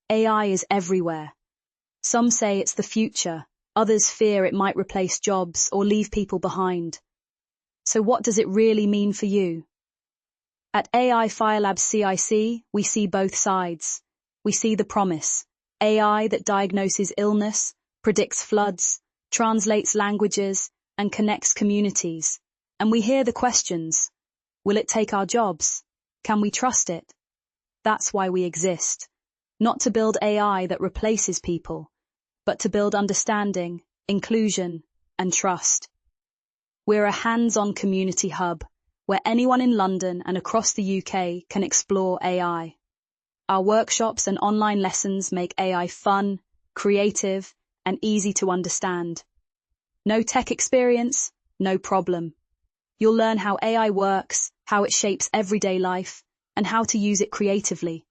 AI is everywhere. Some say it's the future, others fear it might replace jobs or leave people behind. So what does it really mean for you? At AI Firelabs CIC, we see both sides. We see the promise: AI that diagnoses illness, predicts floods, translates languages, and connects communities. And we hear the questions: will it take our jobs? Can we trust it? That's why we exist. Not to build AI that replaces people, but to build understanding, inclusion, and trust. We're a hands-on community hub where anyone in London and across the UK can explore AI. Our workshops and online lessons make AI fun, creative, and easy to understand. No tech experience, no problem. You'll learn how AI works, how it shapes everyday life, and how to use it creatively.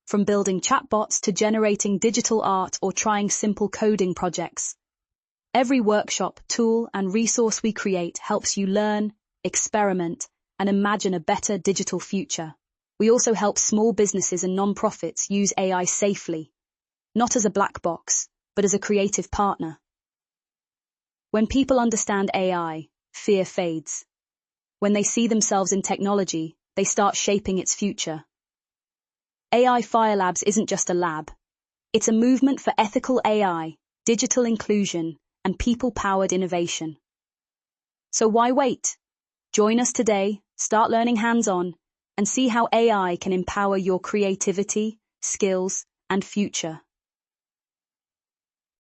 From building chatbots to generating digital art or trying simple coding projects. Every workshop, tool, and resource we create helps you learn, experiment, and imagine a better digital future. We also help small businesses and non-profits use AI safely, not as a black box, but as a creative partner. When people understand AI, fear fades. When they see themselves in technology, they start shaping its future. AI Firelabs isn't just a lab. It's a movement for ethical AI, digital inclusion, and people-powered innovation. So why wait? Join us today, start learning hands-on, and see how AI can empower your creativity, skills, and future.